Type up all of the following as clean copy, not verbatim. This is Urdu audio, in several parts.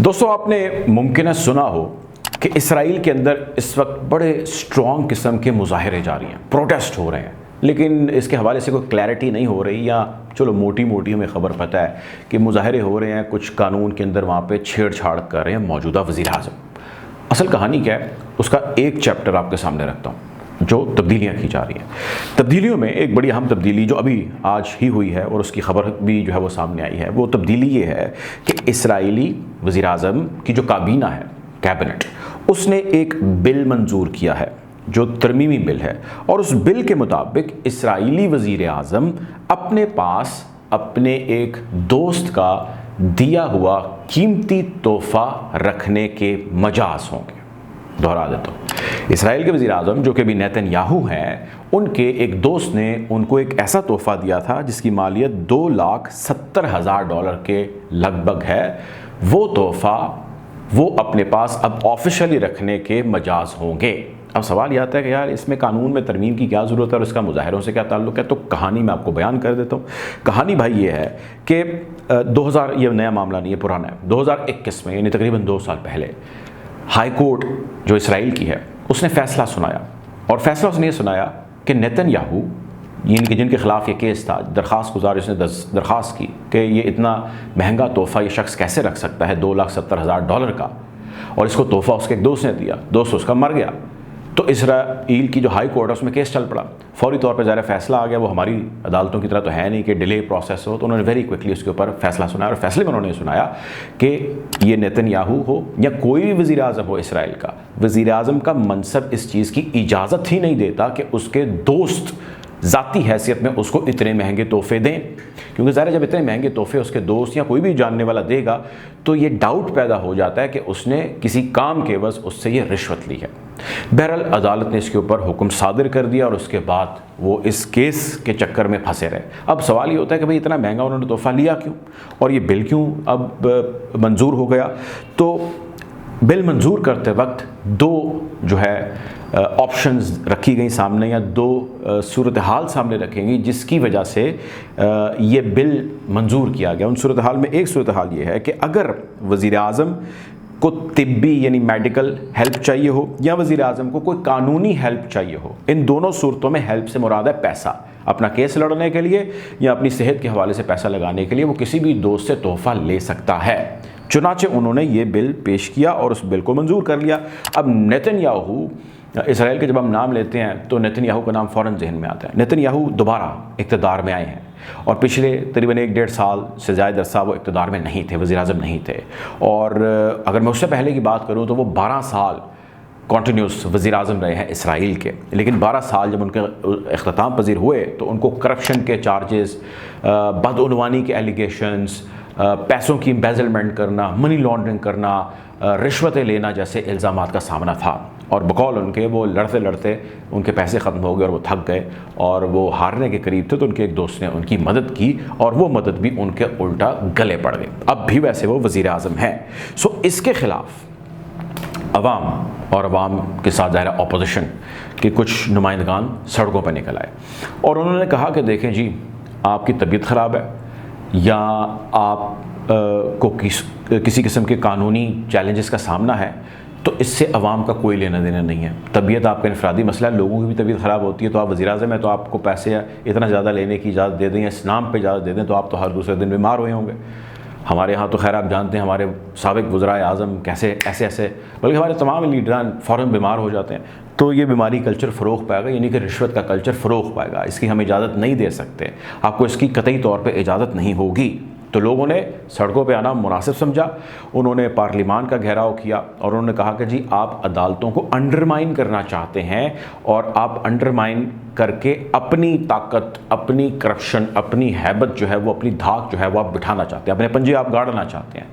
دوستو آپ نے ممکن ہے سنا ہو کہ اسرائیل کے اندر اس وقت بڑے سٹرونگ قسم کے مظاہرے جاری ہیں، پروٹیسٹ ہو رہے ہیں، لیکن اس کے حوالے سے کوئی کلیئرٹی نہیں ہو رہی، یا چلو موٹی موٹی ہمیں خبر پتہ ہے کہ مظاہرے ہو رہے ہیں، کچھ قانون کے اندر وہاں پہ چھیڑ چھاڑ کر رہے ہیں موجودہ وزیر اعظم۔ اصل کہانی کیا ہے اس کا ایک چیپٹر آپ کے سامنے رکھتا ہوں، جو تبدیلیاں کی جا رہی ہیں۔ تبدیلیوں میں ایک بڑی اہم تبدیلی جو ابھی آج ہی ہوئی ہے اور اس کی خبر بھی جو ہے وہ سامنے آئی ہے، وہ تبدیلی یہ ہے کہ اسرائیلی وزیر اعظم کی جو کابینہ ہے، کیبنٹ، اس نے ایک بل منظور کیا ہے جو ترمیمی بل ہے، اور اس بل کے مطابق اسرائیلی وزیر اعظم اپنے پاس اپنے ایک دوست کا دیا ہوا قیمتی تحفہ رکھنے کے مجاز ہوں گے۔ دہرا دیتا ہوں، اسرائیل کے وزیر اعظم جو کہ ابھی نیتن یاہو ہیں، ان کے ایک دوست نے ان کو ایک ایسا تحفہ دیا تھا جس کی مالیت $2,70,000 کے لگ بھگ ہے۔ وہ تحفہ وہ اپنے پاس اب آفیشلی رکھنے کے مجاز ہوں گے۔ اب سوال یہ آتا ہے کہ یار اس میں قانون میں ترمیم کی کیا ضرورت ہے اور اس کا مظاہروں سے کیا تعلق ہے؟ تو کہانی میں آپ کو بیان کر دیتا ہوں۔ کہانی بھائی یہ ہے کہ 2000 یہ نیا معاملہ نہیں ہے، پرانا ہے۔ 2021 میں، یعنی تقریباً 2 سال پہلے، ہائی کورٹ جو اسرائیل کی ہے اس نے فیصلہ سنایا، اور فیصلہ اس نے یہ سنایا کہ نیتن یاہو، جن کے خلاف یہ کیس تھا، درخواست گزار اس نے درخواست کی کہ یہ اتنا مہنگا تحفہ یہ شخص کیسے رکھ سکتا ہے $2,70,000 کا، اور اس کو تحفہ اس کے ایک دوست نے دیا، دوست اس کا مر گیا۔ تو اسرائیل کی جو ہائی کورٹ ہے اس میں کیس چل پڑا، فوری طور پہ ظاہر فیصلہ آ گیا۔ وہ ہماری عدالتوں کی طرح تو ہے نہیں کہ ڈیلے پروسیس ہو، تو انہوں نے ویری کوئکلی اس کے اوپر فیصلہ سنایا، اور فیصلے میں انہوں نے سنایا کہ یہ نیتن یاہو ہو یا کوئی بھی وزیر اعظم ہو اسرائیل کا، وزیر اعظم کا منصب اس چیز کی اجازت ہی نہیں دیتا کہ اس کے دوست ذاتی حیثیت میں اس کو اتنے مہنگے تحفے دیں، کیونکہ ظاہر جب اتنے مہنگے تحفے اس کے دوست یا کوئی بھی جاننے والا دے گا تو یہ ڈاؤٹ پیدا ہو جاتا ہے کہ اس نے کسی کام کے عوض اس سے یہ رشوت لی ہے۔ بہرحال عدالت نے اس کے اوپر حکم صادر کر دیا، اور اس کے بعد وہ اس کیس کے چکر میں پھنسے رہے۔ اب سوال یہ ہوتا ہے کہ بھئی اتنا مہنگا انہوں نے تحفہ لیا کیوں، اور یہ بل کیوں اب منظور ہو گیا؟ تو بل منظور کرتے وقت 2 جو ہے آپشنز رکھی گئی سامنے، یا 2 صورتحال سامنے رکھیں گی جس کی وجہ سے یہ بل منظور کیا گیا۔ ان صورتحال میں ایک صورتحال یہ ہے کہ اگر وزیر اعظم کو طبی یعنی میڈیکل ہیلپ چاہیے ہو، یا وزیر اعظم کو کوئی قانونی ہیلپ چاہیے ہو، ان دونوں صورتوں میں ہیلپ سے مراد ہے پیسہ، اپنا کیس لڑنے کے لیے یا اپنی صحت کے حوالے سے پیسہ لگانے کے لیے، وہ کسی بھی دوست سے تحفہ لے سکتا ہے۔ چنانچہ انہوں نے یہ بل پیش کیا اور اس بل کو منظور کر لیا۔ اب نیتن یاہو، اسرائیل کے جب ہم نام لیتے ہیں تو نیتن یاہو کا نام فوراً ذہن میں آتا ہے۔ نیتن یاہو دوبارہ اقتدار میں آئے ہیں، اور پچھلے تقریباً 1-1.5 سال سے زائد عرصہ وہ اقتدار میں نہیں تھے، وزیر اعظم نہیں تھے، اور اگر میں اس سے پہلے کی بات کروں تو وہ 12 سال کنٹینیوس وزیر اعظم رہے ہیں اسرائیل کے۔ لیکن 12 سال جب ان کے اختتام پذیر ہوئے تو ان کو کرپشن کے چارجز، بدعنوانی کے ایلیگیشنز، پیسوں کی امبیزلمنٹ کرنا، منی لانڈرنگ کرنا، رشوتیں لینا جیسے الزامات کا سامنا تھا، اور بقول ان کے وہ لڑتے لڑتے ان کے پیسے ختم ہو گئے اور وہ تھک گئے اور وہ ہارنے کے قریب تھے، تو ان کے ایک دوست نے ان کی مدد کی، اور وہ مدد بھی ان کے الٹا گلے پڑ گئے۔ اب بھی ویسے وہ وزیر اعظم ہیں۔ اس کے خلاف عوام اور عوام کے ساتھ ظاہر اپوزیشن کے کچھ نمائندگان سڑکوں پہ نکل آئے، اور انہوں نے کہا کہ دیکھیں جی، آپ کی طبیعت خراب ہے، یا آپ کو کسی قسم کے قانونی چیلنجز کا سامنا ہے، تو اس سے عوام کا کوئی لینا دینا نہیں ہے۔ طبیعت آپ کا انفرادی مسئلہ ہے، لوگوں کی بھی طبیعت خراب ہوتی ہے، تو آپ وزیر اعظم ہیں تو آپ کو پیسے اتنا زیادہ لینے کی اجازت دے دیں یا اس نام پہ اجازت دے دیں، تو آپ تو ہر دوسرے دن بیمار ہوئے ہوں گے۔ ہمارے ہاں تو خیر آپ جانتے ہیں ہمارے سابق وزرائے اعظم کیسے ایسے بلکہ ہمارے تمام لیڈران فوراً بیمار ہو جاتے ہیں۔ تو یہ بیماری کلچر فروغ پائے گا، یعنی کہ رشوت کا کلچر فروغ پائے گا، اس کی ہم اجازت نہیں دے سکتے، آپ کو اس کی قطعی طور پہ اجازت نہیں ہوگی۔ تو لوگوں نے سڑکوں پہ آنا مناسب سمجھا، انہوں نے پارلیمان کا گھیراؤ کیا، اور انہوں نے کہا کہ جی آپ عدالتوں کو انڈرمائن کرنا چاہتے ہیں، اور آپ انڈرمائن کر کے اپنی طاقت، اپنی کرپشن، اپنی ہیبت جو ہے وہ، اپنی دھاک جو ہے وہ آپ بٹھانا چاہتے ہیں، اپنے پنجے آپ گاڑنا چاہتے ہیں۔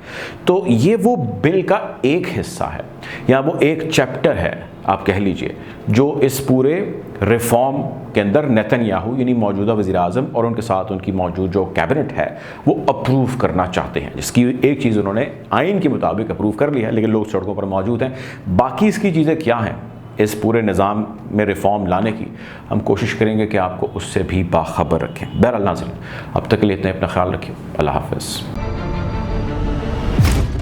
تو یہ وہ بل کا ایک حصہ ہے، یا وہ ایک چیپٹر ہے آپ کہہ لیجئے، جو اس پورے ریفارم کے اندر نیتن یاہو یعنی موجودہ وزیر اعظم اور ان کے ساتھ ان کی موجود جو کیبنٹ ہے وہ اپروو کرنا چاہتے ہیں، جس کی ایک چیز انہوں نے آئین کے مطابق اپروو کر لی ہے، لیکن لوگ سڑکوں پر موجود ہیں۔ باقی اس کی چیزیں کیا ہیں اس پورے نظام میں ریفارم لانے کی، ہم کوشش کریں گے کہ آپ کو اس سے بھی باخبر رکھیں۔ بہرحال ناظرین، اب تک کے لیے اتنا، اپنا خیال رکھیں، اللہ حافظ۔